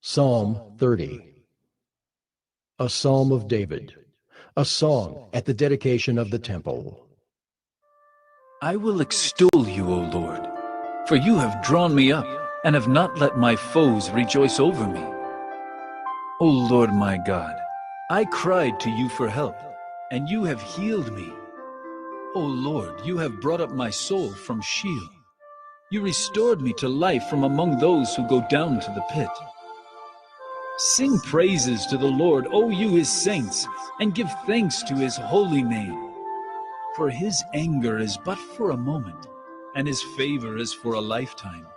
Psalm 30. A Psalm of David, a song at the dedication of the temple. I will extol you, O Lord, for you have drawn me up and have not let my foes rejoice over me. O Lord my God, I cried to you for help, and you have healed me. O Lord, you have brought up my soul from Sheol. You restored me to life from among those who go down to the pit. Sing praises to the Lord, O you his saints, and give thanks to his holy name. For his anger is but for a moment, and his favor is for a lifetime.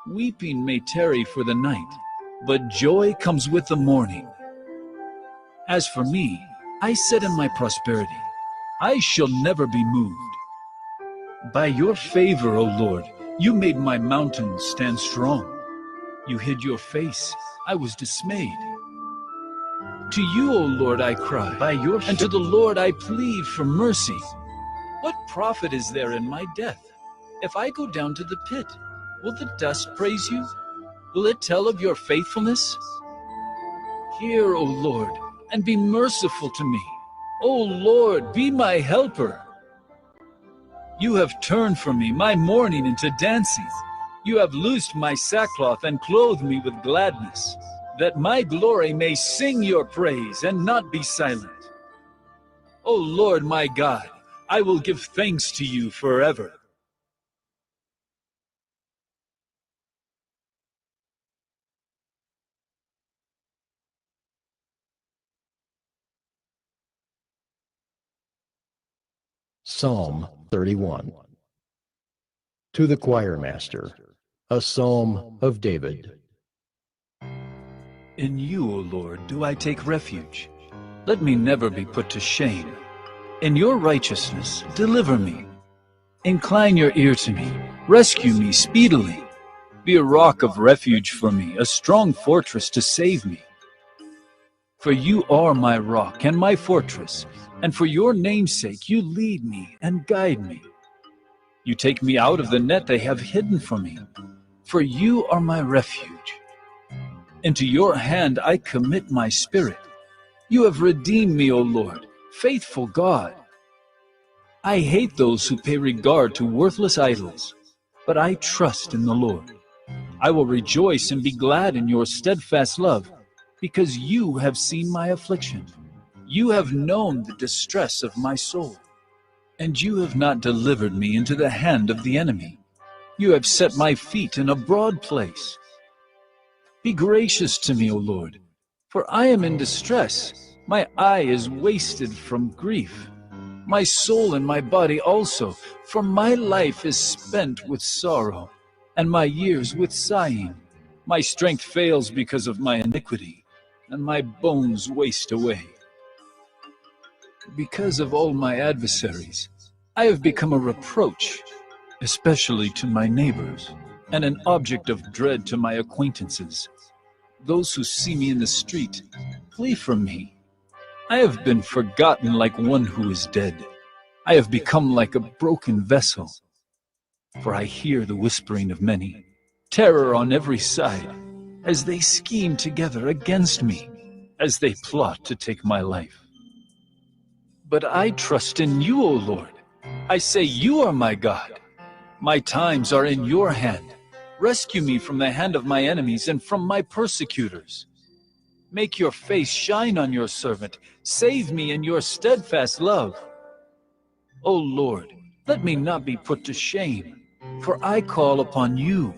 Weeping may tarry for the night, but joy comes with the morning. As for me, I said in my prosperity, I shall never be moved. By your favor, O Lord, you made my mountains stand strong. You hid your face, I was dismayed. To you, O Lord, I cry, and to the Lord I plead for mercy. What profit is there in my death? If I go down to the pit, will the dust praise you? Will it tell of your faithfulness? Hear, O Lord, and be merciful to me. O Lord, be my helper. You have turned from me my mourning into dancing. You have loosed my sackcloth and clothed me with gladness, that my glory may sing your praise and not be silent. O Lord my God, I will give thanks to you forever. Psalm 31. To the choir master, a psalm of David. In you, O Lord, do I take refuge. Let me never be put to shame. In your righteousness, deliver me. Incline your ear to me. Rescue me speedily. Be a rock of refuge for me, a strong fortress to save me. For you are my rock and my fortress, and for your name's sake you lead me and guide me. You take me out of the net they have hidden for me, for you are my refuge. Into your hand I commit my spirit. You have redeemed me, O Lord, faithful God. I hate those who pay regard to worthless idols, but I trust in the Lord. I will rejoice and be glad in your steadfast love, because you have seen my affliction. You have known the distress of my soul, and you have not delivered me into the hand of the enemy. You have set my feet in a broad place. Be gracious to me, O Lord, for I am in distress. My eye is wasted from grief. My soul and my body also, for my life is spent with sorrow, and my years with sighing. My strength fails because of my iniquity, and my bones waste away. Because of all my adversaries, I have become a reproach, especially to my neighbors, and an object of dread to my acquaintances. Those who see me in the street flee from me. I have been forgotten like one who is dead. I have become like a broken vessel. For I hear the whispering of many, terror on every side, as they scheme together against me, as they plot to take my life. But I trust in you, O Lord. I say you are my God. My times are in your hand. Rescue me from the hand of my enemies and from my persecutors. Make your face shine on your servant. Save me in your steadfast love. O Lord, let me not be put to shame, for I call upon you.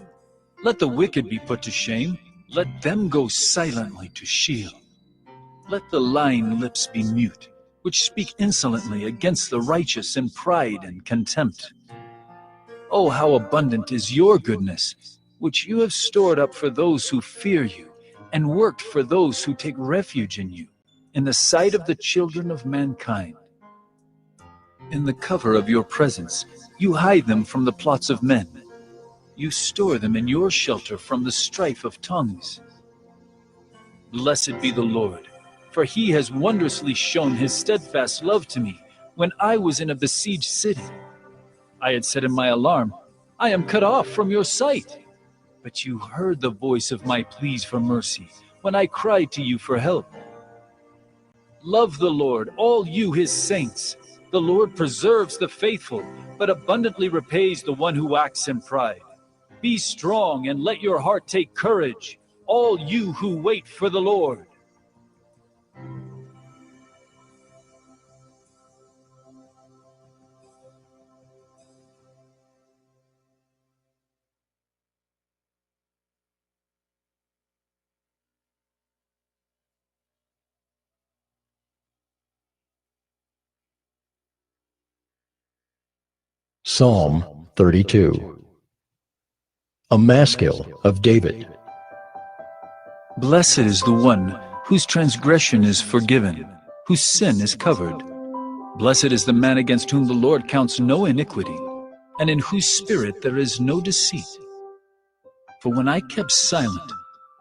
Let the wicked be put to shame. Let them go silently to Sheol. Let the lying lips be mute, which speak insolently against the righteous in pride and contempt. Oh, how abundant is your goodness, which you have stored up for those who fear you, and worked for those who take refuge in you, in the sight of the children of mankind. In the cover of your presence, you hide them from the plots of men. You store them in your shelter from the strife of tongues. Blessed be the Lord, for he has wondrously shown his steadfast love to me when I was in a besieged city. I had said in my alarm, I am cut off from your sight. but you heard the voice of my pleas for mercy when I cried to you for help. Love the Lord, all you his saints. The Lord preserves the faithful, but abundantly repays the one who acts in pride. Be strong and let your heart take courage, all you who wait for the Lord. Psalm 32. A Maskil of David. Blessed is the one whose transgression is forgiven, whose sin is covered. Blessed is the man against whom the Lord counts no iniquity, and in whose spirit there is no deceit. For when I kept silent,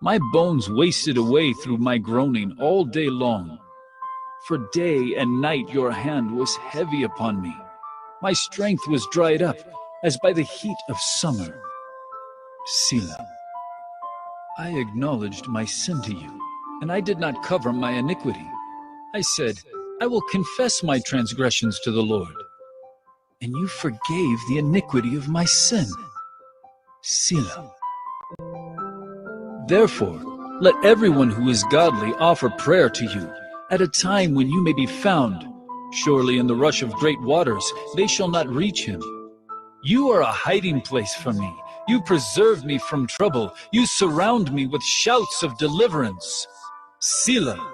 my bones wasted away through my groaning all day long. For day and night your hand was heavy upon me. My strength was dried up, as by the heat of summer. Selah. I acknowledged my sin to you, and I did not cover my iniquity. I said, I will confess my transgressions to the Lord. And you forgave the iniquity of my sin. Selah. Therefore, let everyone who is godly offer prayer to you at a time when you may be found. Surely in the rush of great waters they shall not reach him. You are a hiding place for me. You preserve me from trouble. You surround me with shouts of deliverance. Selah.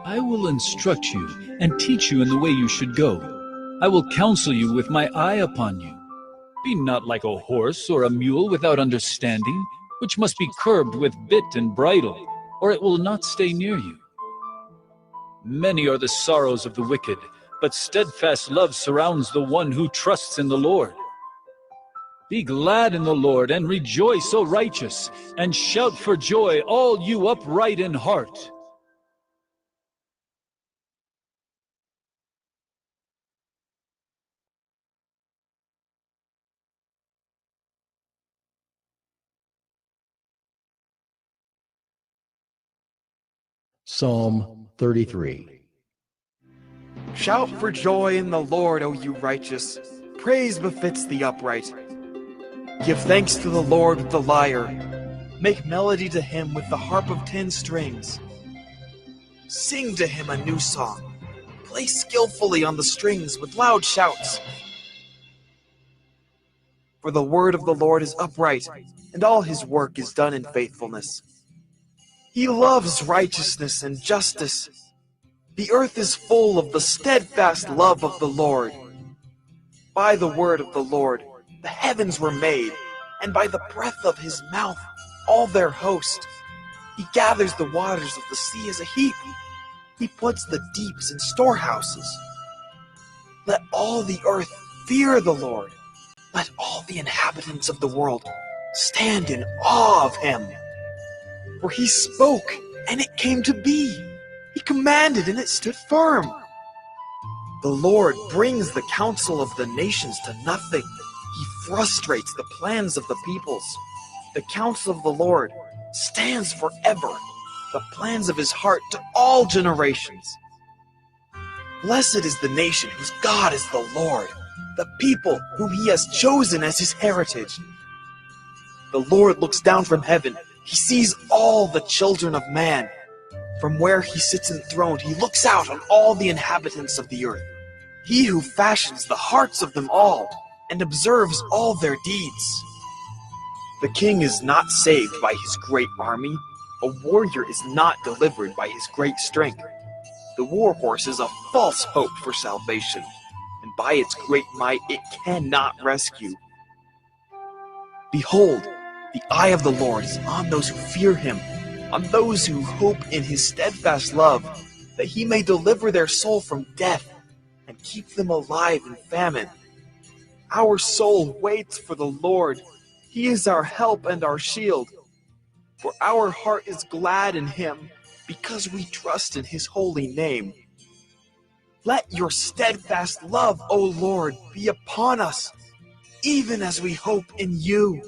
I will instruct you and teach you in the way you should go. I will counsel you with my eye upon you. Be not like a horse or a mule without understanding, which must be curbed with bit and bridle, or it will not stay near you. Many are the sorrows of the wicked, but steadfast love surrounds the one who trusts in the Lord. Be glad in the Lord and rejoice, O righteous, and shout for joy, all you upright in heart. Psalm 33. Shout for joy in the Lord, O you righteous. Praise befits the upright. Give thanks to the Lord with the lyre. Make melody to him with the harp of 10 strings. Sing to him a new song. Play skillfully on the strings with loud shouts. For the word of the Lord is upright, and all his work is done in faithfulness. He loves righteousness and justice. The earth is full of the steadfast love of the Lord. By the word of the Lord, the heavens were made, and by the breath of his mouth, all their host. He gathers the waters of the sea as a heap. He puts the deeps in storehouses. Let all the earth fear the Lord. Let all the inhabitants of the world stand in awe of him. For he spoke, and it came to be. He commanded, and it stood firm. The Lord brings the counsel of the nations to nothing. He frustrates the plans of the peoples. The counsel of the Lord stands forever, the plans of his heart to all generations. Blessed is the nation whose God is the Lord, the people whom he has chosen as his heritage. The Lord looks down from heaven. He sees all the children of man. From where he sits enthroned, he looks out on all the inhabitants of the earth. He who fashions the hearts of them all and observes all their deeds. The king is not saved by his great army. A warrior is not delivered by his great strength. The war horse is a false hope for salvation, and by its great might it cannot rescue. Behold, the eye of the Lord is on those who fear him, on those who hope in his steadfast love, that he may deliver their soul from death and keep them alive in famine. Our soul waits for the Lord. He is our help and our shield. For our heart is glad in him, because we trust in his holy name. Let your steadfast love, O Lord, be upon us, even as we hope in you.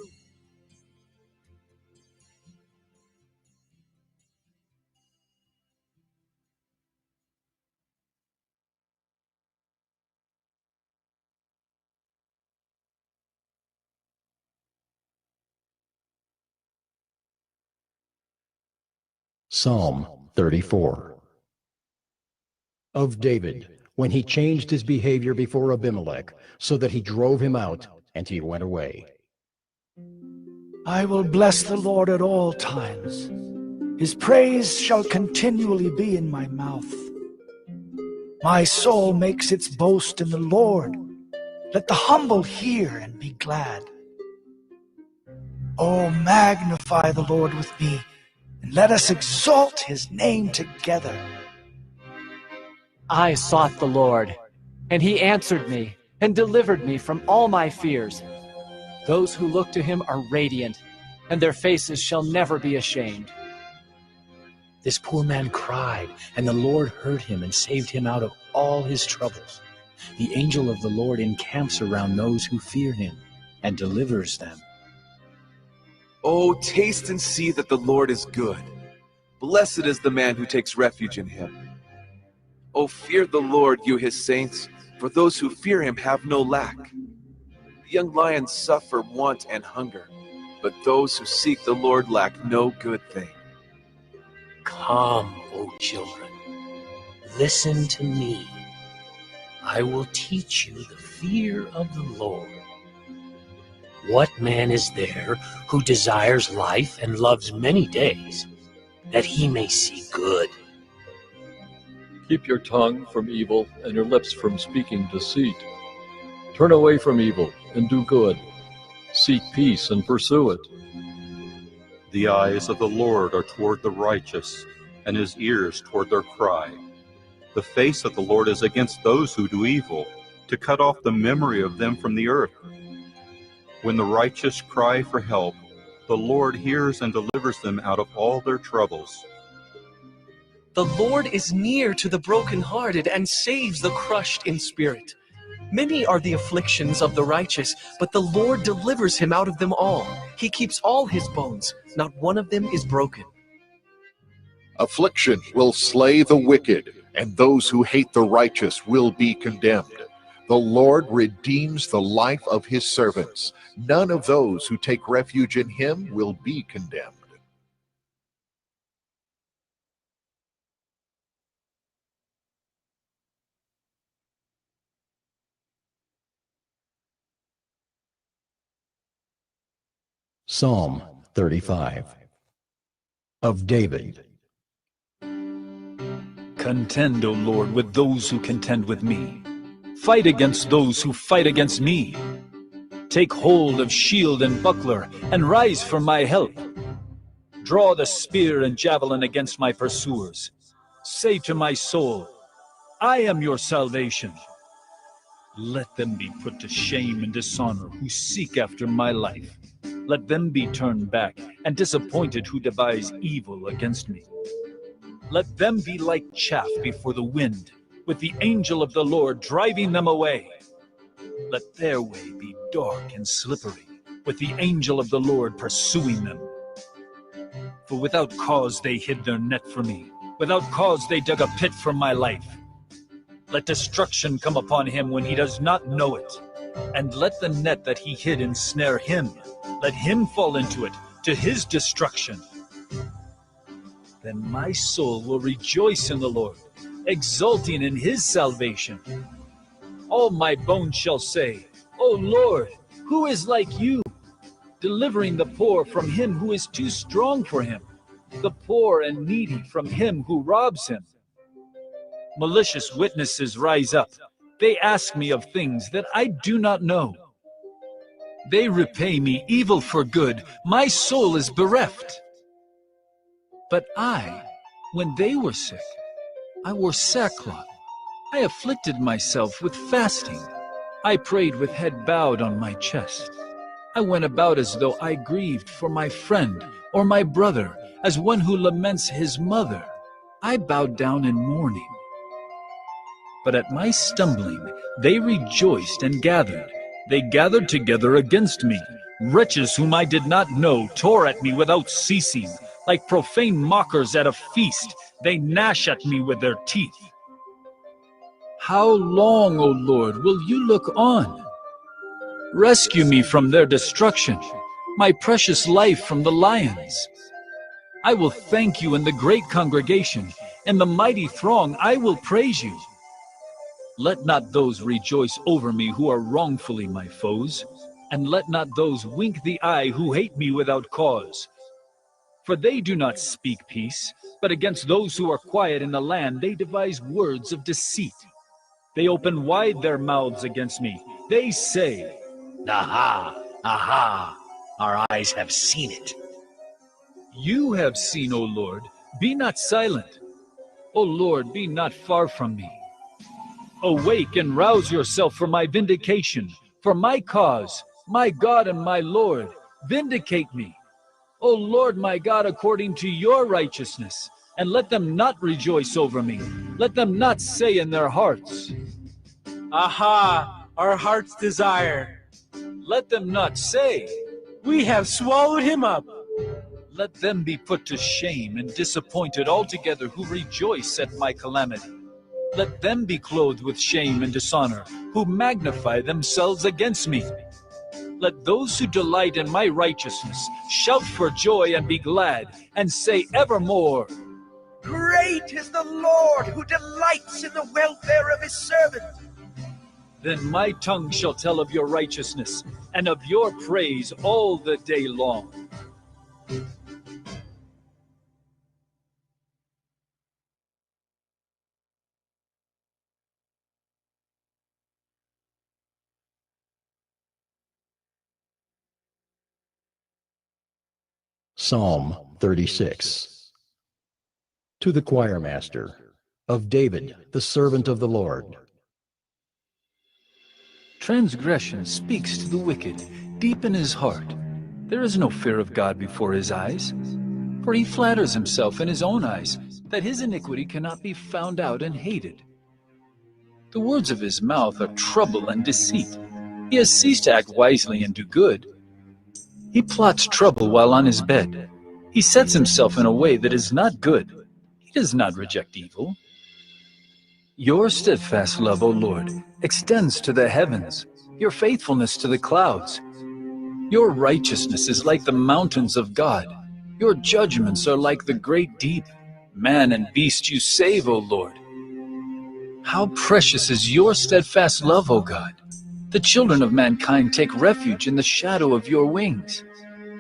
Psalm 34. Of David, when he changed his behavior before Abimelech, so that he drove him out, and he went away. I will bless the Lord at all times. His praise shall continually be in my mouth. My soul makes its boast in the Lord. Let the humble hear and be glad. Oh, magnify the Lord with me, and let us exalt his name together. I sought the Lord, and he answered me and delivered me from all my fears. Those who look to him are radiant, and their faces shall never be ashamed. This poor man cried, and the Lord heard him and saved him out of all his troubles. The angel of the Lord encamps around those who fear him and delivers them. Oh, taste and see that the Lord is good. Blessed is the man who takes refuge in him. Oh, fear the Lord, you his saints, for those who fear him have no lack. The young lions suffer want and hunger, but those who seek the Lord lack no good thing. Come, O children, listen to me. I will teach you the fear of the Lord. What man is there who desires life and loves many days, that he may see good? Keep your tongue from evil and your lips from speaking deceit. Turn away from evil and do good. Seek peace and pursue it. The eyes of the Lord are toward the righteous, and his ears toward their cry. The face of the Lord is against those who do evil, to cut off the memory of them from the earth. When the righteous cry for help, the Lord hears and delivers them out of all their troubles. The Lord is near to the brokenhearted and saves the crushed in spirit. Many are the afflictions of the righteous, but the Lord delivers him out of them all. He keeps all his bones, not one of them is broken. Affliction will slay the wicked, and those who hate the righteous will be condemned. The Lord redeems the life of his servants. None of those who take refuge in him will be condemned. Psalm 35. Of David. Contend, O Lord, with those who contend with me. Fight against those who fight against me. Take hold of shield and buckler, and rise for my help. Draw the spear and javelin against my pursuers. Say to my soul, I am your salvation. Let them be put to shame and dishonor who seek after my life. Let them be turned back and disappointed who devise evil against me. Let them be like chaff before the wind, with the angel of the Lord driving them away. Let their way be dark and slippery, with the angel of the Lord pursuing them. For without cause they hid their net for me. Without cause they dug a pit for my life. Let destruction come upon him when he does not know it. And let the net that he hid ensnare him. Let him fall into it, to his destruction. Then my soul will rejoice in the Lord, exulting in his salvation. All my bones shall say, O Lord, who is like you? Delivering the poor from him who is too strong for him, the poor and needy from him who robs him. Malicious witnesses rise up. They ask me of things that I do not know. They repay me evil for good. My soul is bereft. But I, when they were sick, I wore sackcloth. I afflicted myself with fasting. I prayed with head bowed on my chest. I went about as though I grieved for my friend or my brother, as one who laments his mother. I bowed down in mourning. But at my stumbling, they rejoiced and gathered. They gathered together against me. Wretches whom I did not know tore at me without ceasing. Like profane mockers at a feast, they gnash at me with their teeth. How long, O Lord, will you look on? Rescue me from their destruction, my precious life from the lions. I will thank you in the great congregation. In the mighty throng I will praise you. Let not those rejoice over me who are wrongfully my foes, and let not those wink the eye who hate me without cause. For they do not speak peace, but against those who are quiet in the land they devise words of deceit. They open wide their mouths against me. They say, Aha! Aha! Our eyes have seen it. You have seen, O Lord, be not silent. O Lord, be not far from me. Awake and rouse yourself for my vindication, for my cause, my God and my Lord, vindicate me. O Lord my God, according to your righteousness, and let them not rejoice over me. Let them not say in their hearts, Aha! Our heart's desire. let them not say, We have swallowed him up. let them be put to shame and disappointed altogether who rejoice at my calamity. Let them be clothed with shame and dishonor, who magnify themselves against me. Let those who delight in my righteousness shout for joy and be glad, and say evermore, Great is the Lord who delights in the welfare of his servant. Then my tongue shall tell of your righteousness, and of your praise all the day long. Psalm 36. To the choir master, of David, the servant of the Lord. Transgression speaks to the wicked, deep in his heart. There is no fear of God before his eyes. For he flatters himself in his own eyes, that his iniquity cannot be found out and hated. The words of his mouth are trouble and deceit. He has ceased to act wisely and do good. He plots trouble while on his bed. He sets himself in a way that is not good. He does not reject evil. Your steadfast love, O Lord, extends to the heavens, your faithfulness to the clouds. Your righteousness is like the mountains of God. Your judgments are like the great deep. Man and beast you save, O Lord. How precious is your steadfast love, O God! The children of mankind take refuge in the shadow of your wings.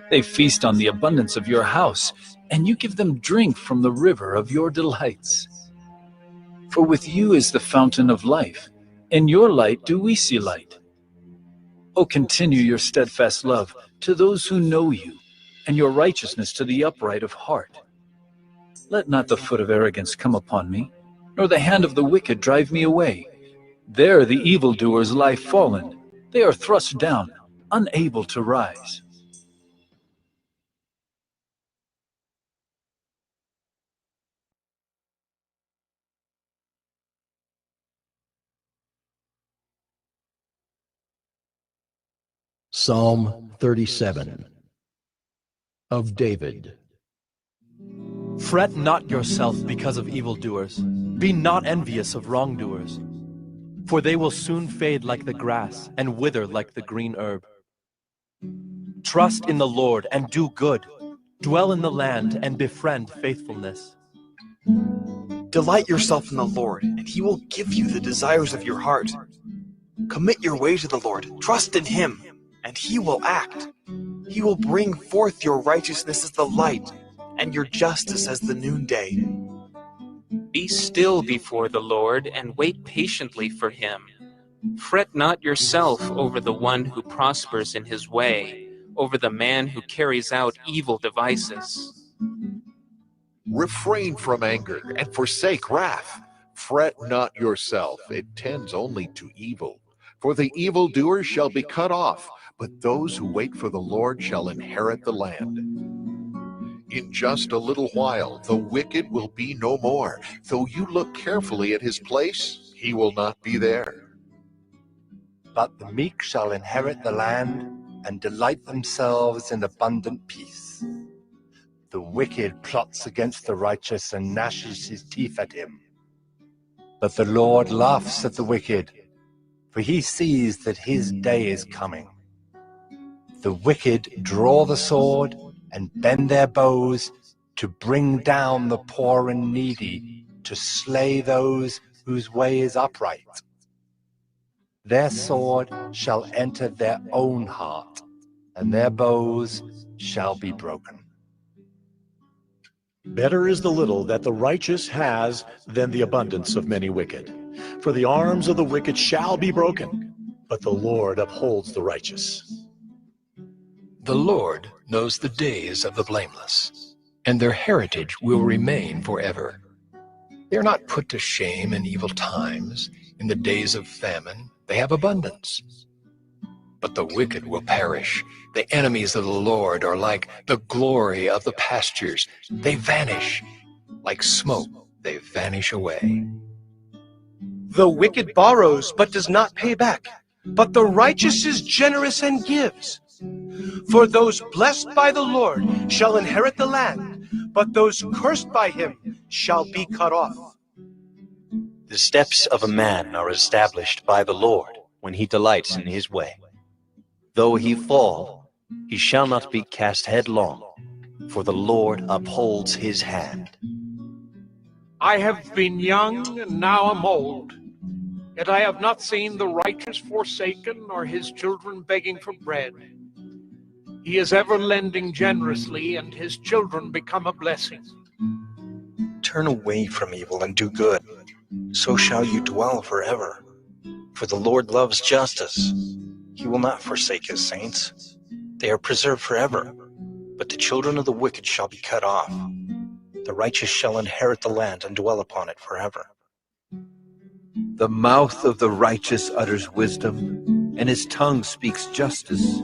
They feast on the abundance of your house, and you give them drink from the river of your delights. For with you is the fountain of life. In your light do we see light. O continue your steadfast love to those who know you, and your righteousness to the upright of heart. Let not the foot of arrogance come upon me, nor the hand of the wicked drive me away. There the evildoers lie fallen. They are thrust down, unable to rise. Psalm 37. Of David. Fret not yourself because of evildoers. Be not envious of wrongdoers. For they will soon fade like the grass and wither like the green herb. Trust in the Lord and do good. Dwell in the land and befriend faithfulness. Delight yourself in the Lord, and he will give you the desires of your heart. Commit your way to the Lord. Trust in him, and he will act. He will bring forth your righteousness as the light, and your justice as the noonday. Be still before the Lord and wait patiently for him. Fret not yourself over the one who prospers in his way, over the man who carries out evil devices. Refrain from anger and forsake wrath. Fret not yourself, it tends only to evil. For the evildoer shall be cut off, but those who wait for the Lord shall inherit the land. In just a little while, the wicked will be no more. Though you look carefully at his place, he will not be there. But the meek shall inherit the land and delight themselves in abundant peace. The wicked plots against the righteous and gnashes his teeth at him. But the Lord laughs at the wicked, for he sees that his day is coming. The wicked draw the sword and bend their bows to bring down the poor and needy, to slay those whose way is upright. Their sword shall enter their own heart, and their bows shall be broken. Better is the little that the righteous has than the abundance of many wicked. For the arms of the wicked shall be broken, but the Lord upholds the righteous. The Lord knows the days of the blameless, and their heritage will remain forever. They are not put to shame in evil times. In the days of famine, they have abundance. But the wicked will perish. The enemies of the Lord are like the glory of the pastures. They vanish. Like smoke, they vanish away. The wicked borrows but does not pay back, but the righteous is generous and gives. For those blessed by the Lord shall inherit the land, but those cursed by him shall be cut off. The steps of a man are established by the Lord when he delights in his way. Though he fall, he shall not be cast headlong, for the Lord upholds his hand. I have been young and now am old, yet I have not seen the righteous forsaken or his children begging for bread. He is ever lending generously, and his children become a blessing. Turn away from evil and do good, so shall you dwell forever. For the Lord loves justice. He will not forsake his saints. They are preserved forever, but the children of the wicked shall be cut off. The righteous shall inherit the land and dwell upon it forever. The mouth of the righteous utters wisdom, and his tongue speaks justice.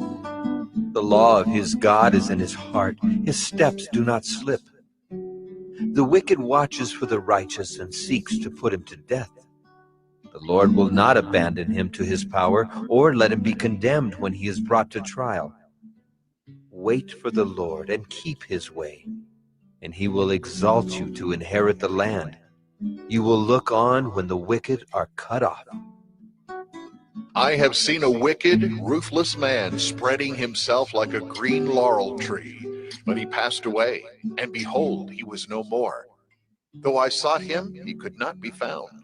The law of his God is in his heart. His steps do not slip. The wicked watches for the righteous and seeks to put him to death. The Lord will not abandon him to his power, or let him be condemned when he is brought to trial. Wait for the Lord and keep his way, and he will exalt you to inherit the land. You will look on when the wicked are cut off. I have seen a wicked, ruthless man spreading himself like a green laurel tree, but he passed away, and behold, he was no more. Though I sought him, he could not be found.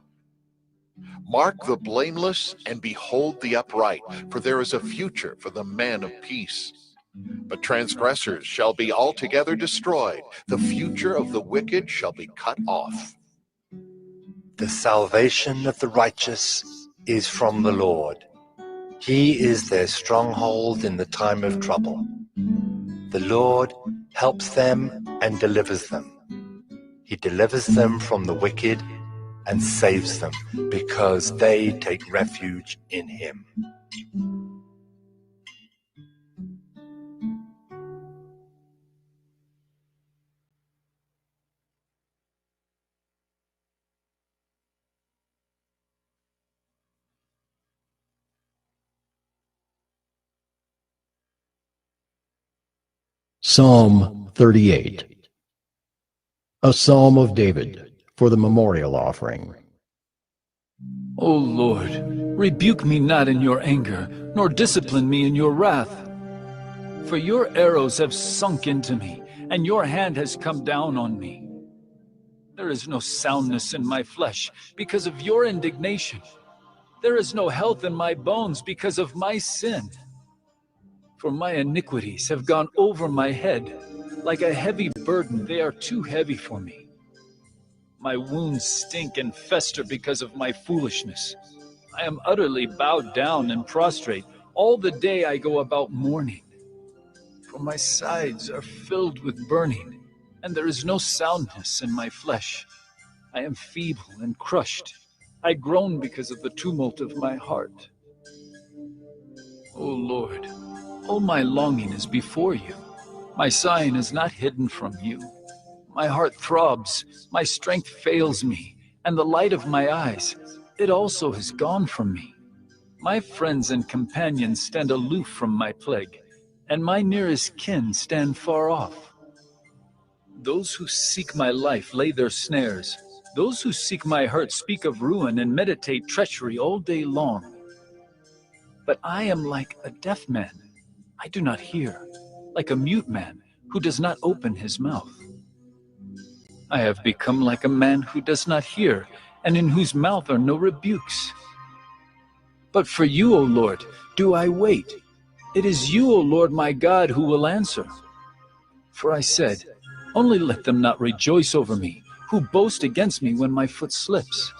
Mark the blameless and behold the upright, for there is a future for the man of peace. But transgressors shall be altogether destroyed. The future of the wicked shall be cut off. The salvation of the righteous is from the Lord. He is their stronghold in the time of trouble. The Lord helps them and delivers them. He delivers them from the wicked and saves them because they take refuge in him. Psalm 38. A psalm of David for the memorial offering. O Lord, rebuke me not in your anger, nor discipline me in your wrath. For your arrows have sunk into me, and your hand has come down on me. There is no soundness in my flesh because of your indignation. There is no health in my bones because of my sin. For my iniquities have gone over my head. Like a heavy burden, they are too heavy for me. My wounds stink and fester because of my foolishness. I am utterly bowed down and prostrate. All the day I go about mourning. For my sides are filled with burning, and there is no soundness in my flesh. I am feeble and crushed. I groan because of the tumult of my heart. O Lord, all my longing is before you. My sighing is not hidden from you. My heart throbs, my strength fails me, and the light of my eyes, it also has gone from me. My friends and companions stand aloof from my plague, and my nearest kin stand far off. Those who seek my life lay their snares. Those who seek my hurt speak of ruin and meditate treachery all day long. But I am like a deaf man. I do not hear, like a mute man who does not open his mouth. I have become like a man who does not hear, and in whose mouth are no rebukes. But for you, O Lord, do I wait. It is you, O Lord my God, who will answer. For I said, only let them not rejoice over me, who boast against me when my foot slips.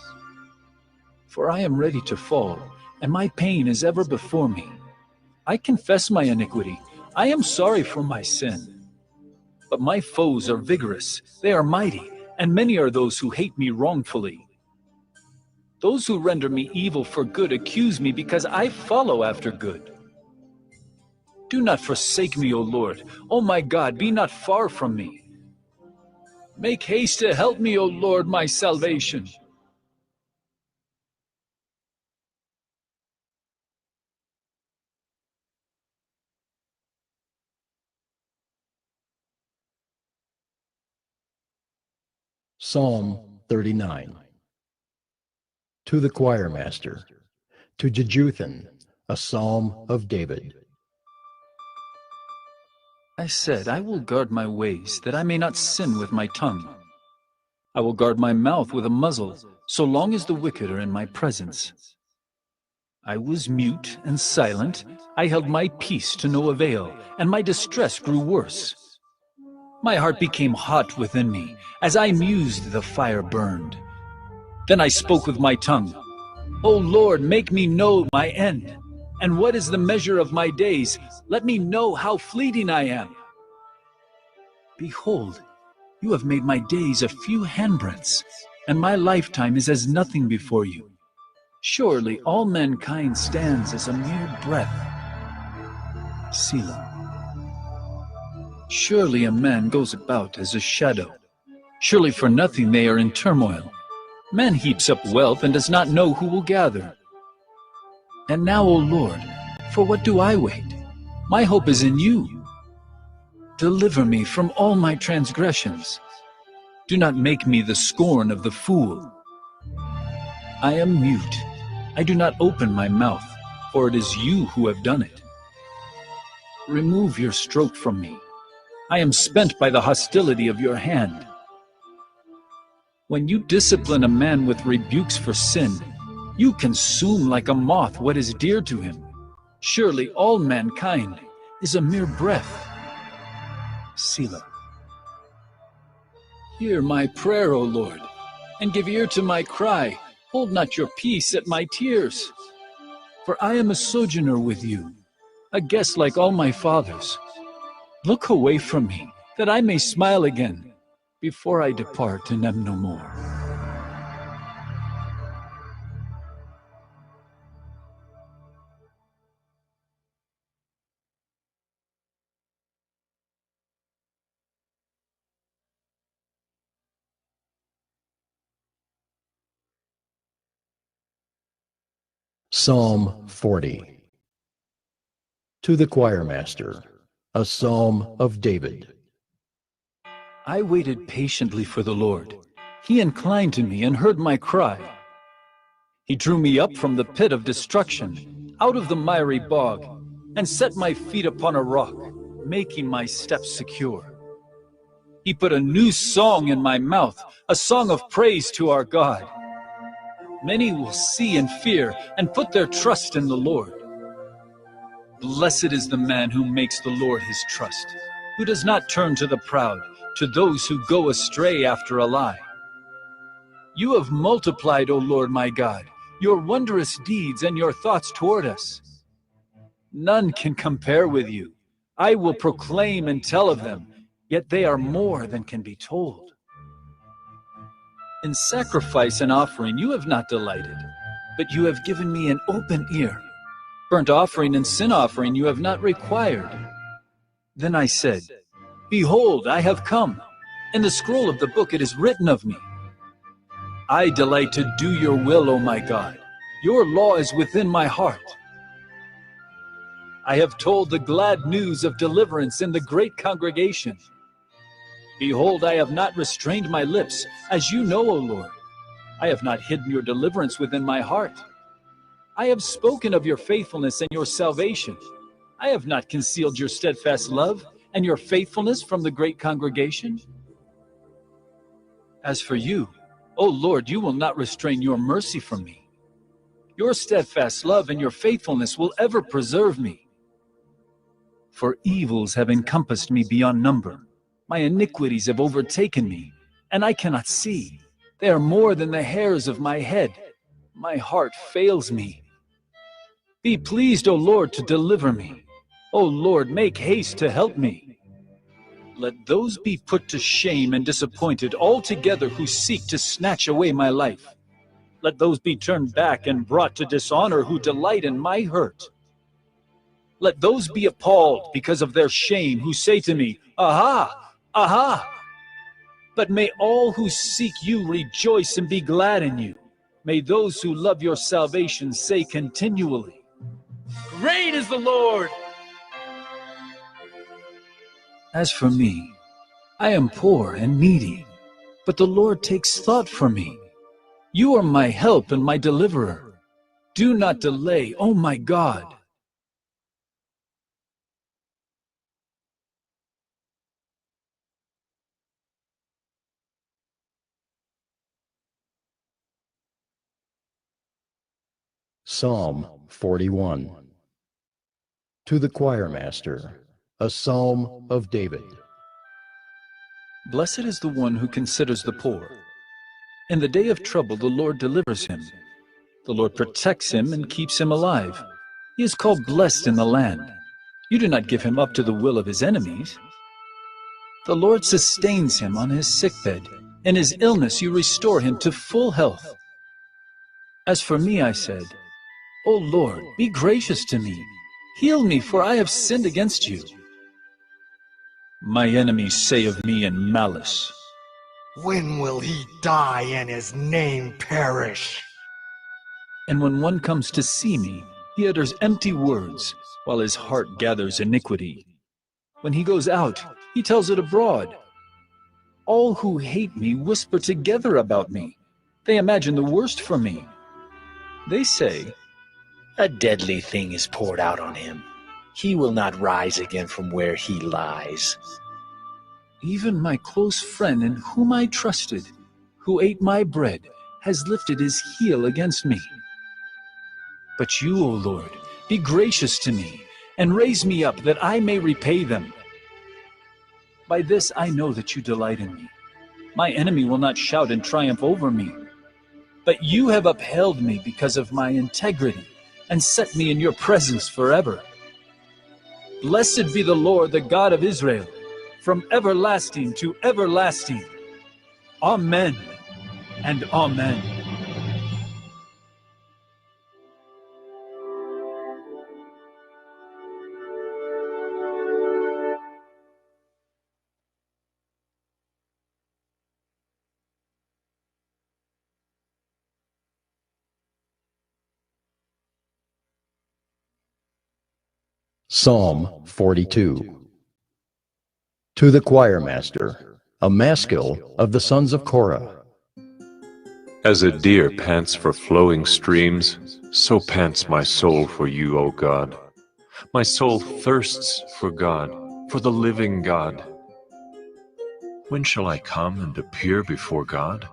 For I am ready to fall, and my pain is ever before me. I confess my iniquity. I am sorry for my sin. But my foes are vigorous, they are mighty, and many are those who hate me wrongfully. Those who render me evil for good accuse me because I follow after good. Do not forsake me, O Lord. O my God, be not far from me. Make haste to help me, O Lord, my salvation. Psalm 39. To the choir master, to Jeduthun, a psalm of David. I said, I will guard my ways, that I may not sin with my tongue. I will guard my mouth with a muzzle, so long as the wicked are in my presence. I was mute and silent. I held my peace to no avail, and my distress grew worse. My heart became hot within me. As I mused, the fire burned. Then I spoke with my tongue. O Lord, make me know my end. And what is the measure of my days? Let me know how fleeting I am. Behold, you have made my days a few handbreadths, and my lifetime is as nothing before you. Surely all mankind stands as a mere breath. Selah. Surely a man goes about as a shadow. Surely for nothing they are in turmoil. Man heaps up wealth and does not know who will gather. And now, O Lord, for what do I wait? My hope is in you. Deliver me from all my transgressions. Do not make me the scorn of the fool. I am mute. I do not open my mouth, for it is you who have done it. Remove your stroke from me. I am spent by the hostility of your hand. When you discipline a man with rebukes for sin, you consume like a moth what is dear to him. Surely all mankind is a mere breath. Selah. Hear my prayer, O Lord, and give ear to my cry. Hold not your peace at my tears. For I am a sojourner with you, a guest like all my fathers. Look away from me, that I may smile again, before I depart and am no more. Psalm 40. To the choir master, a psalm of David. I waited patiently for the Lord. He inclined to me and heard my cry. He drew me up from the pit of destruction, out of the miry bog, and set my feet upon a rock, making my steps secure. He put a new song in my mouth, a song of praise to our God. Many will see and fear and put their trust in the Lord. Blessed is the man who makes the Lord his trust, who does not turn to the proud, to those who go astray after a lie. You have multiplied, O Lord my God, your wondrous deeds and your thoughts toward us. None can compare with you. I will proclaim and tell of them, yet they are more than can be told. In sacrifice and offering you have not delighted, but you have given me an open ear. Burnt offering and sin offering you have not required. Then I said, Behold, I have come. In the scroll of the book it is written of me. I delight to do your will, O my God. Your law is within my heart. I have told the glad news of deliverance in the great congregation. Behold, I have not restrained my lips, as you know, O Lord. I have not hidden your deliverance within my heart. I have spoken of your faithfulness and your salvation. I have not concealed your steadfast love and your faithfulness from the great congregation. As for you, O Lord, you will not restrain your mercy from me. Your steadfast love and your faithfulness will ever preserve me. For evils have encompassed me beyond number. My iniquities have overtaken me, and I cannot see. They are more than the hairs of my head. My heart fails me. Be pleased, O Lord, to deliver me. O Lord, make haste to help me. Let those be put to shame and disappointed altogether who seek to snatch away my life. Let those be turned back and brought to dishonor who delight in my hurt. Let those be appalled because of their shame who say to me, Aha! Aha! But may all who seek you rejoice and be glad in you. May those who love your salvation say continually, Great is the Lord! As for me, I am poor and needy, but the Lord takes thought for me. You are my help and my deliverer. Do not delay, O my God. Psalm 41. To the choir master, a psalm of David. Blessed is the one who considers the poor. In the day of trouble, the Lord delivers him. The Lord protects him and keeps him alive. He is called blessed in the land. You do not give him up to the will of his enemies. The Lord sustains him on his sickbed. In his illness, you restore him to full health. As for me, I said, O Lord, be gracious to me. Heal me, for I have sinned against you. My enemies say of me in malice, When will he die and his name perish? And when one comes to see me, he utters empty words, while his heart gathers iniquity. When he goes out, he tells it abroad. All who hate me whisper together about me. They imagine the worst for me. They say, A deadly thing is poured out on him. He will not rise again from where he lies. Even my close friend in whom I trusted, who ate my bread, has lifted his heel against me. But you, O Lord, be gracious to me, and raise me up that I may repay them. By this I know that you delight in me. My enemy will not shout in triumph over me. But you have upheld me because of my integrity, and set me in your presence forever. Blessed be the Lord, the God of Israel, from everlasting to everlasting. Amen and amen. Psalm 42. To the choir master, a maskil of the sons of Korah. As a deer pants for flowing streams, so pants my soul for you, O God. My soul thirsts for God, for the living God. When shall I come and appear before God?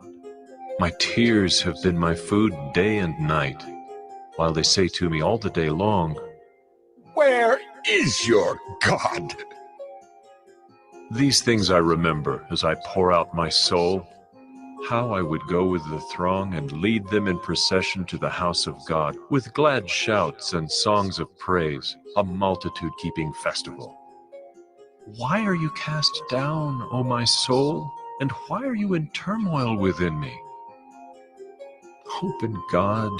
My tears have been my food day and night, while they say to me all the day long, Where is your God? These things I remember as I pour out my soul, how I would go with the throng and lead them in procession to the house of God, with glad shouts and songs of praise, a multitude keeping festival. Why are you cast down, O my soul, and why are you in turmoil within me? Hope in God,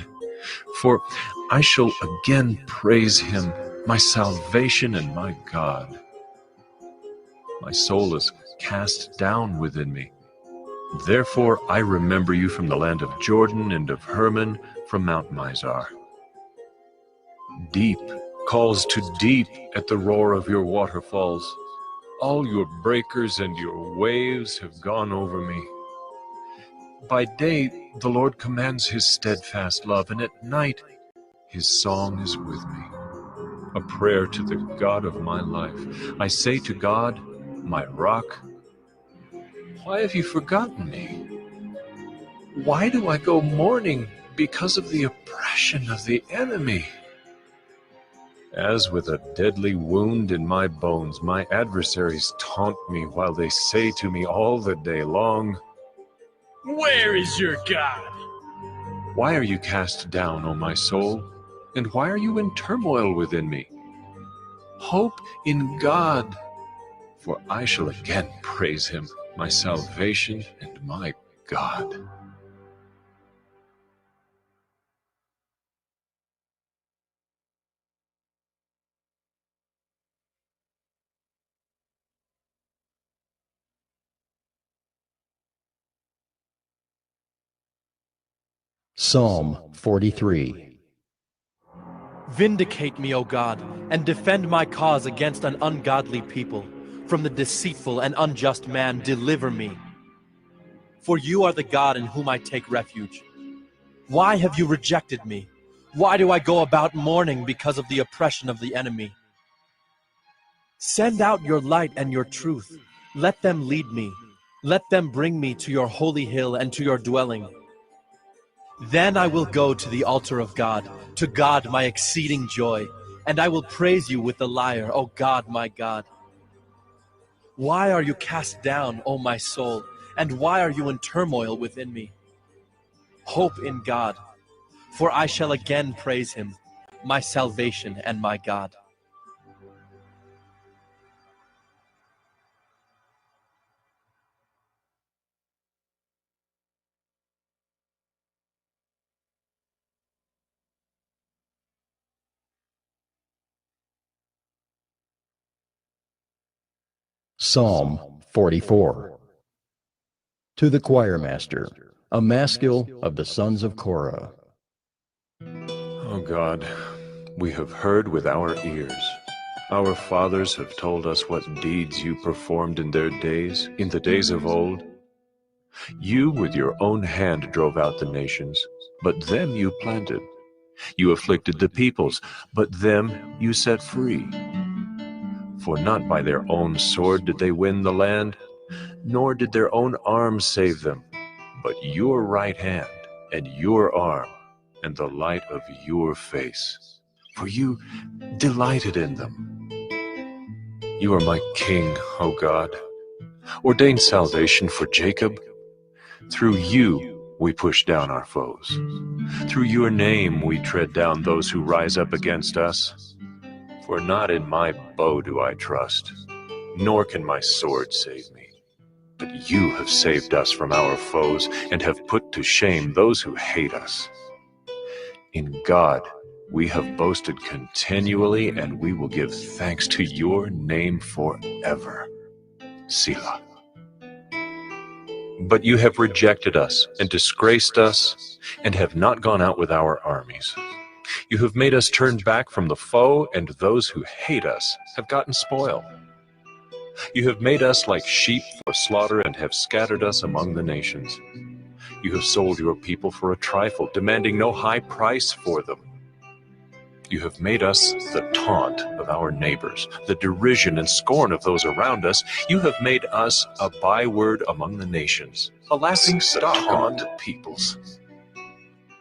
for I shall again praise him, my salvation and my God. My soul is cast down within me. Therefore I remember you from the land of Jordan and of Hermon, from Mount Mizar. Deep calls to deep at the roar of your waterfalls. All your breakers and your waves have gone over me. By day the Lord commands his steadfast love, and at night his song is with me. A prayer to the God of my life. I say to God, my rock, why have you forgotten me? Why do I go mourning because of the oppression of the enemy? As with a deadly wound in my bones, my adversaries taunt me while they say to me all the day long, Where is your God? Why are you cast down, O my soul? And why are you in turmoil within me? Hope in God, for I shall again praise him, my salvation and my God. Psalm 43. Vindicate me, O God, and defend my cause against an ungodly people. From the deceitful and unjust man, deliver me. For you are the God in whom I take refuge. Why have you rejected me? Why do I go about mourning because of the oppression of the enemy? Send out your light and your truth. Let them lead me. Let them bring me to your holy hill and to your dwelling. Then I will go to the altar of God, to God my exceeding joy, and I will praise you with the lyre, O God, my God. Why are you cast down, O my soul, and why are you in turmoil within me? Hope in God, for I shall again praise him, my salvation and my God. Psalm 44. To the choir master, a maskil of the sons of Korah. O God, we have heard with our ears. Our fathers have told us what deeds you performed in their days, in the days of old. You with your own hand drove out the nations, but them you planted. You afflicted the peoples, but them you set free. For not by their own sword did they win the land, nor did their own arm save them, but your right hand and your arm and the light of your face. For you delighted in them. You are my king, O God. Ordain salvation for Jacob. Through you we push down our foes. Through your name we tread down those who rise up against us. For not in my bow do I trust, nor can my sword save me. But you have saved us from our foes and have put to shame those who hate us. In God we have boasted continually, and we will give thanks to your name forever. Selah. But you have rejected us and disgraced us, and have not gone out with our armies. You have made us turn back from the foe, and those who hate us have gotten spoil. You have made us like sheep for slaughter, and have scattered us among the nations. You have sold your people for a trifle, demanding no high price for them. You have made us the taunt of our neighbors, the derision and scorn of those around us. You have made us a byword among the nations, a laughing stock among the peoples.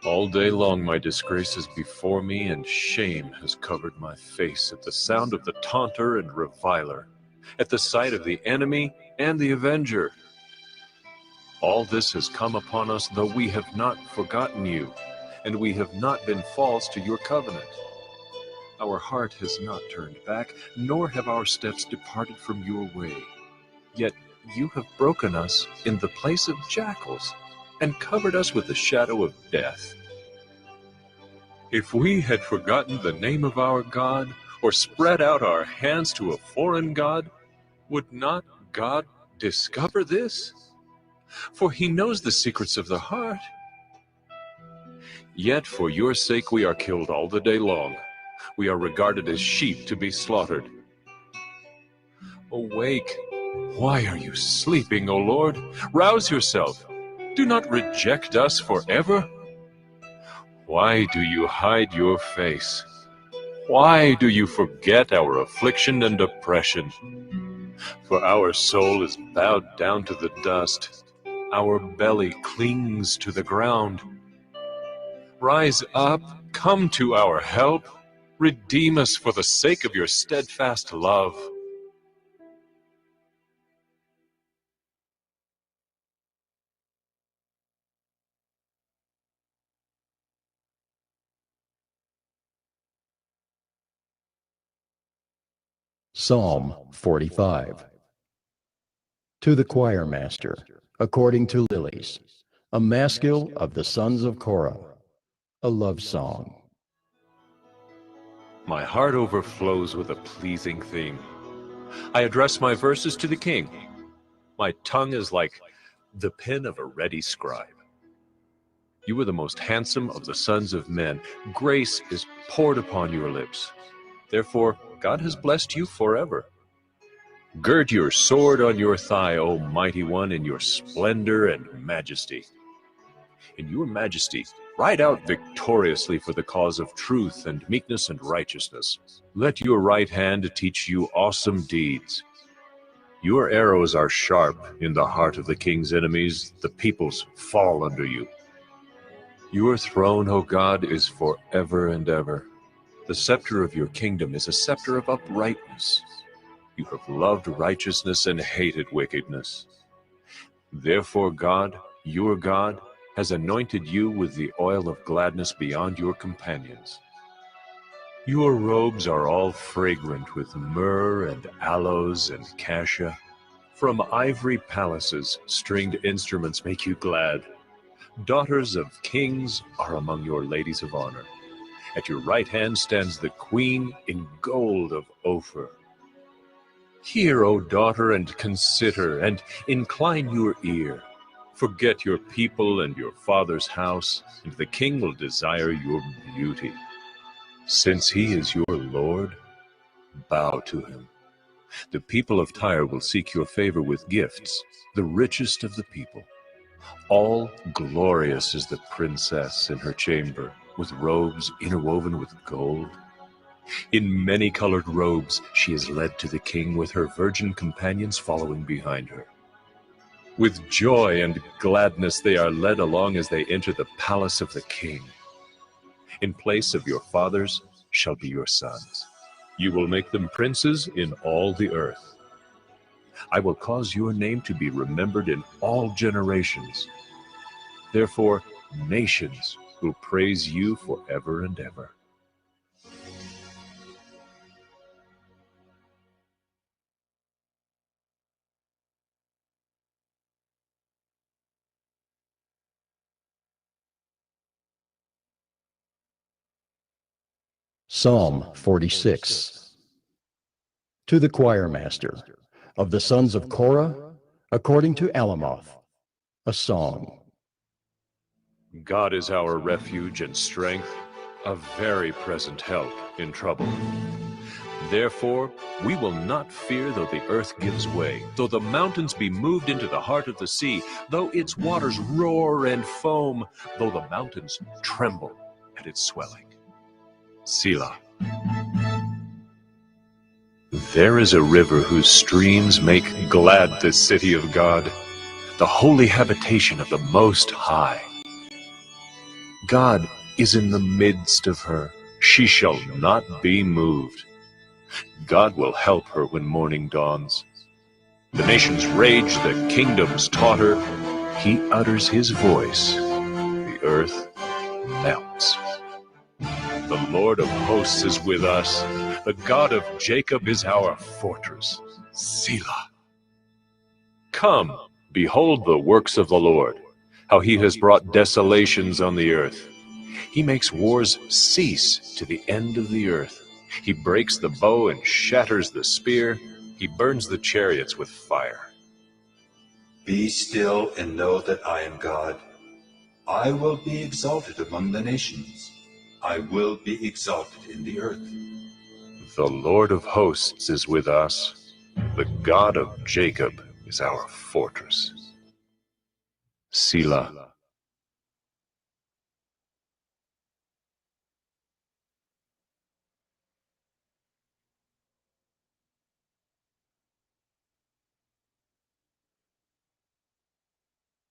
All day long my disgrace is before me, and shame has covered my face at the sound of the taunter and reviler, at the sight of the enemy and the avenger. All this has come upon us, though we have not forgotten you, and we have not been false to your covenant. Our heart has not turned back, nor have our steps departed from your way. Yet you have broken us in the place of jackals, and covered us with the shadow of death. If we had forgotten the name of our God, or spread out our hands to a foreign God, would not God discover this? For he knows the secrets of the heart. Yet for your sake we are killed all the day long. We are regarded as sheep to be slaughtered. Awake! Why are you sleeping, O Lord? Rouse yourself. Do not reject us forever. Why do you hide your face? Why do you forget our affliction and oppression? For our soul is bowed down to the dust. our belly clings to the ground. Rise up, come to our help. Redeem us for the sake of your steadfast love. Psalm 45. To the choir master, according to lilies, a maskil of the sons of Korah, a love song. My heart overflows with a pleasing theme. I address my verses to the king. My tongue is like the pen of a ready scribe. You are the most handsome of the sons of men. Grace is poured upon your lips. Therefore, God has blessed you forever. Gird your sword on your thigh, O mighty one, in your splendor and majesty. In your majesty, ride out victoriously for the cause of truth and meekness and righteousness. Let your right hand teach you awesome deeds. Your arrows are sharp in the heart of the king's enemies. The peoples fall under you. Your throne, O God, is forever and ever. The scepter of your kingdom is a scepter of uprightness. You have loved righteousness and hated wickedness. Therefore God, your God, has anointed you with the oil of gladness beyond your companions. Your robes are all fragrant with myrrh and aloes and cassia. From ivory palaces, stringed instruments make you glad. Daughters of kings are among your ladies of honor. At your right hand stands the queen in gold of Ophir. Hear, O daughter, and consider, and incline your ear. Forget your people and your father's house, and the king will desire your beauty. Since he is your Lord, bow to him. The people of Tyre will seek your favor with gifts, the richest of the people. All glorious is the princess in her chamber, with robes interwoven with gold. In many-colored robes she is led to the king, with her virgin companions following behind her. With joy and gladness they are led along as they enter the palace of the king. In place of your fathers shall be your sons. You will make them princes in all the earth. I will cause your name to be remembered in all generations. Therefore, nations will praise you forever and ever. Psalm 46. To the choir master, of the sons of Korah, according to Alamoth, a song. God is our refuge and strength, a very present help in trouble. Therefore, we will not fear though the earth gives way, though the mountains be moved into the heart of the sea, though its waters roar and foam, though the mountains tremble at its swelling. Selah. There is a river whose streams make glad the city of God, the holy habitation of the Most High. God is in the midst of her. She shall not be moved. God will help her when morning dawns. The nations rage, the kingdoms totter. He utters his voice. The earth melts. The Lord of hosts is with us. The God of Jacob is our fortress. Selah. Come, behold the works of the Lord, how he has brought desolations on the earth. He makes wars cease to the end of the earth. He breaks the bow and shatters the spear. He burns the chariots with fire. Be still and know that I am God. I will be exalted among the nations. I will be exalted in the earth. The Lord of hosts is with us. The God of Jacob is our fortress. Selah.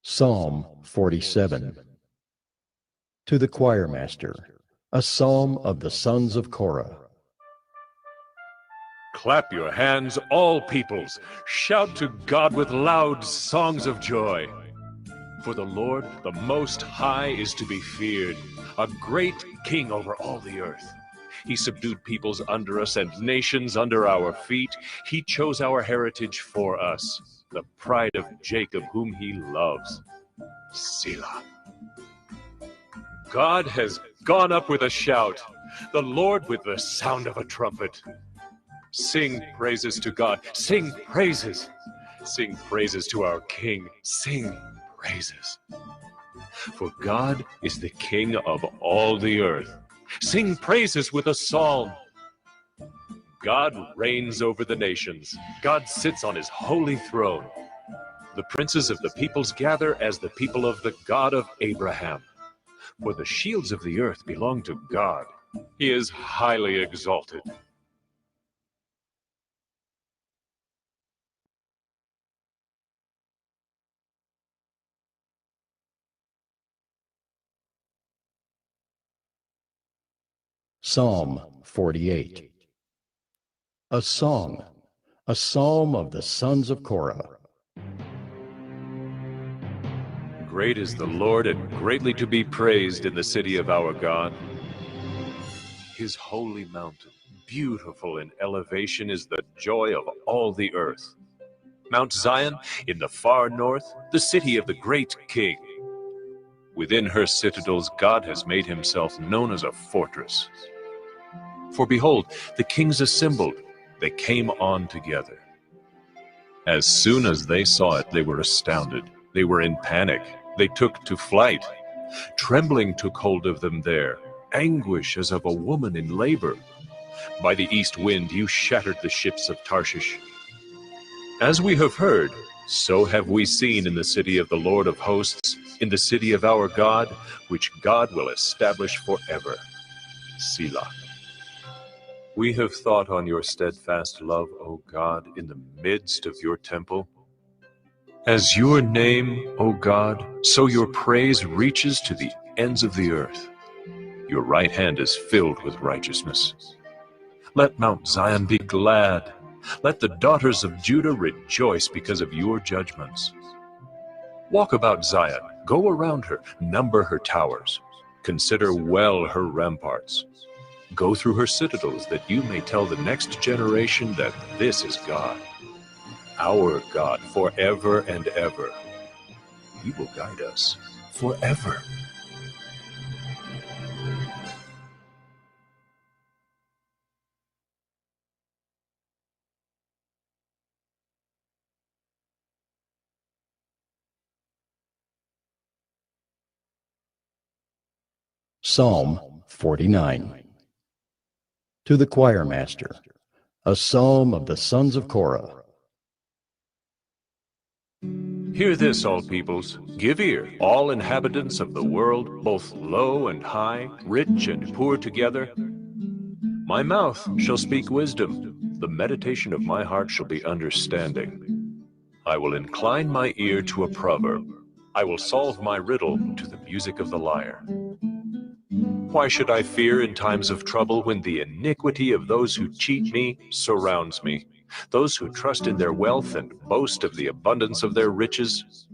Psalm 47. To the choir master, a psalm of the sons of Korah. Clap your hands, all peoples. Shout to God with loud songs of joy. For the Lord, the Most High, is to be feared, a great king over all the earth. He subdued peoples under us and nations under our feet. He chose our heritage for us, the pride of Jacob, whom he loves. Selah. God has gone up with a shout, the Lord with the sound of a trumpet. Sing praises to God. Sing praises. Sing praises to our King. Sing praises. For God is the King of all the earth. Sing praises with a psalm. God reigns over the nations. God sits on his holy throne. The princes of the peoples gather as the people of the God of Abraham. For the shields of the earth belong to God. He is highly exalted. Psalm 48. A song, a psalm of the sons of Korah. Great is the Lord, and greatly to be praised in the city of our God. His holy mountain, beautiful in elevation, is the joy of all the earth. Mount Zion, in the far north, the city of the great King. Within her citadels, God has made himself known as a fortress. For behold, the kings assembled. They came on together. As soon as they saw it, they were astounded. They were in panic. They took to flight. Trembling took hold of them there, anguish as of a woman in labor. By the east wind you shattered the ships of Tarshish. As we have heard, so have we seen in the city of the Lord of hosts, in the city of our God, which God will establish forever. Selah. We have thought on your steadfast love, O God, in the midst of your temple. As your name, O God, so your praise reaches to the ends of the earth. Your right hand is filled with righteousness. Let Mount Zion be glad. Let the daughters of Judah rejoice because of your judgments. Walk about Zion, go around her, number her towers. Consider well her ramparts. Go through her citadels, that you may tell the next generation that this is God, our God, forever and ever. He will guide us forever. Psalm 49. To the choir master, a psalm of the sons of Korah. Hear this, all peoples. Give ear, all inhabitants of the world, both low and high, rich and poor together. My mouth shall speak wisdom. The meditation of my heart shall be understanding. I will incline my ear to a proverb. I will solve my riddle to the music of the lyre. Why should I fear in times of trouble when the iniquity of those who cheat me surrounds me? Those who trust in their wealth and boast of the abundance of their riches?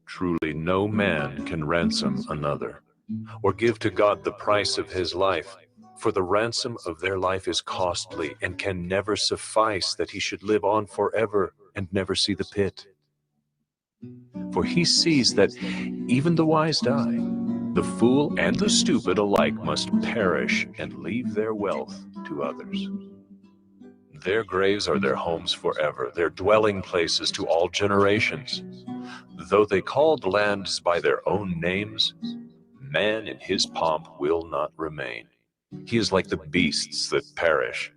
Truly no man can ransom another, or give to God the price of his life, for the ransom of their life is costly and can never suffice that he should live on forever and never see the pit. For he sees that even the wise die. The fool and the stupid alike must perish and leave their wealth to others. Their graves are their homes forever, their dwelling places to all generations. Though they called lands by their own names, man in his pomp will not remain. He is like the beasts that perish.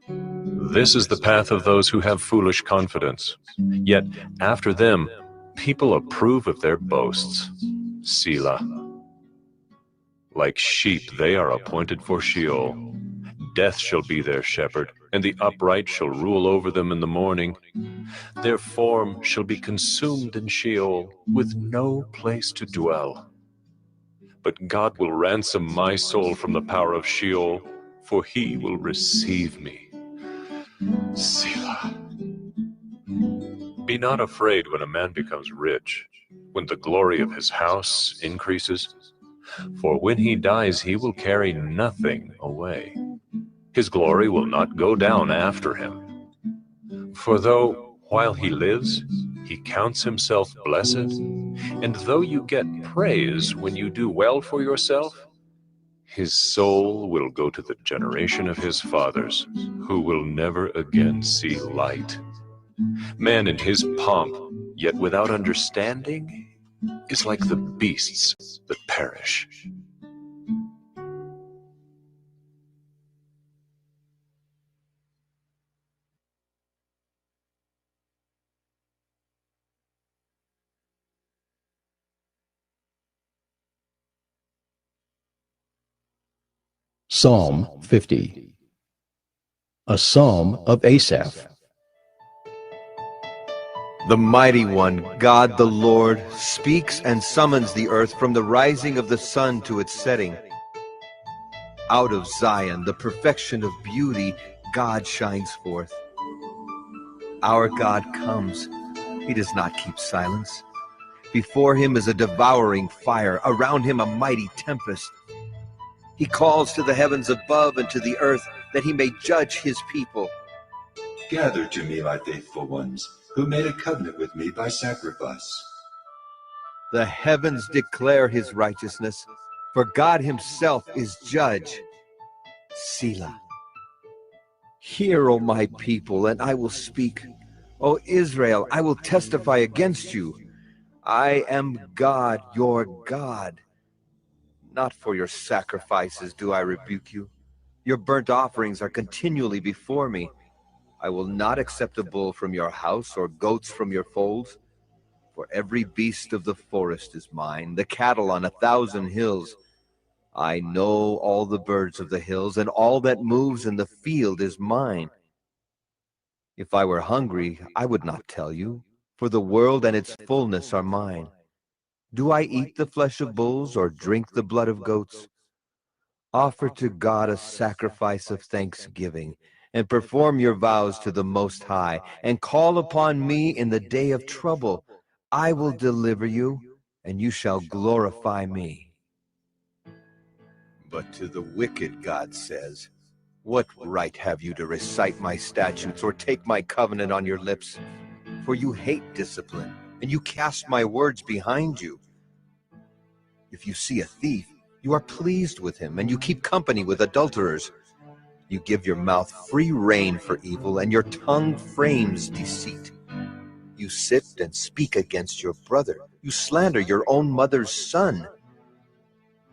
This is the path of those who have foolish confidence. Yet after them, people approve of their boasts. Selah. Like sheep, they are appointed for Sheol. Death shall be their shepherd, and the upright shall rule over them in the morning. Their form shall be consumed in Sheol, with no place to dwell. But God will ransom my soul from the power of Sheol, for he will receive me. Selah. Be not afraid when a man becomes rich, when the glory of his house increases. For when he dies, he will carry nothing away. His glory will not go down after him. For though, while he lives, he counts himself blessed, and though you get praise when you do well for yourself, his soul will go to the generation of his fathers, who will never again see light. Man in his pomp, yet without understanding, is like the beasts that perish. Psalm 50. A Psalm of Asaph. The Mighty One, God the Lord, speaks and summons the earth from the rising of the sun to its setting. Out of Zion, the perfection of beauty, God shines forth. Our God comes. He does not keep silence. Before him is a devouring fire, around him a mighty tempest. He calls to the heavens above and to the earth, that he may judge his people. Gather to me, my faithful ones, who made a covenant with me by sacrifice. The heavens declare his righteousness, for God himself is judge. Selah. Hear, O my people, and I will speak. O Israel, I will testify against you. I am God, your God. Not for your sacrifices do I rebuke you. Your burnt offerings are continually before me. I will not accept a bull from your house or goats from your folds. For every beast of the forest is mine, the cattle on 1,000 hills. I know all the birds of the hills, and all that moves in the field is mine. If I were hungry, I would not tell you, for the world and its fullness are mine. Do I eat the flesh of bulls or drink the blood of goats? Offer to God a sacrifice of thanksgiving, and perform your vows to the Most High, and call upon me in the day of trouble. I will deliver you, and you shall glorify me. But to the wicked, God says, what right have you to recite my statutes or take my covenant on your lips? For you hate discipline, and you cast my words behind you. If you see a thief, you are pleased with him, and you keep company with adulterers. You give your mouth free rein for evil, and your tongue frames deceit. You sit and speak against your brother. You slander your own mother's son.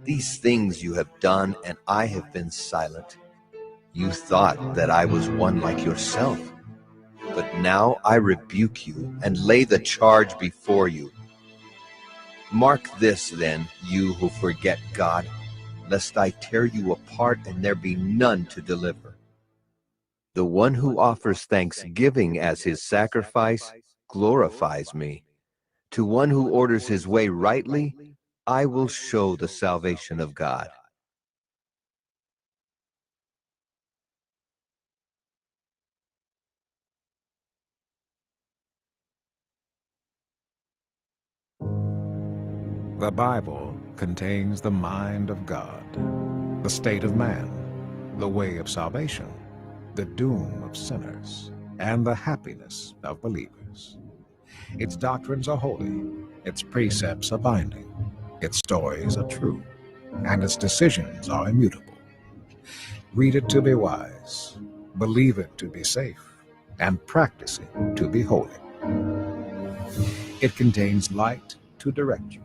These things you have done, and I have been silent. You thought that I was one like yourself. But now I rebuke you and lay the charge before you. Mark this, then, you who forget God, lest I tear you apart and there be none to deliver. The one who offers thanksgiving as his sacrifice glorifies me. To one who orders his way rightly, I will show the salvation of God. The Bible contains the mind of God, the state of man, the way of salvation, the doom of sinners, and the happiness of believers. Its doctrines are holy, its precepts are binding, its stories are true, and its decisions are immutable. Read it to be wise, believe it to be safe, and practice it to be holy. It contains light to direct you,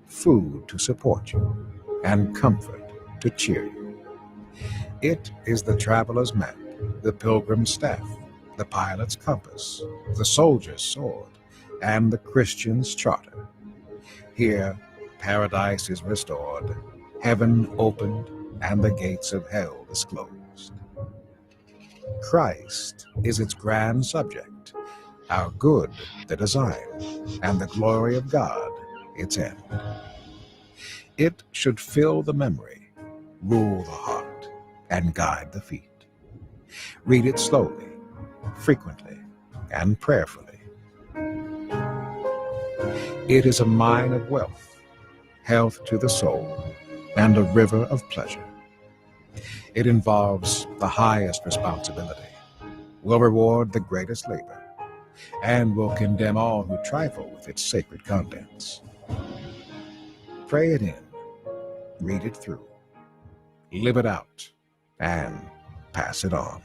food to support you, and comfort to cheer you. It is the traveler's map, the pilgrim's staff, the pilot's compass, the soldier's sword, and the Christian's charter. Here, paradise is restored, heaven opened, and the gates of hell disclosed. Christ is its grand subject, our good the design, and the glory of God its end. It should fill the memory, rule the heart, and guide the feet. Read it slowly, frequently, and prayerfully. It is a mine of wealth, health to the soul, and a river of pleasure. It involves the highest responsibility, will reward the greatest labor, and will condemn all who trifle with its sacred contents. Pray it in, read it through, live it out, and pass it on.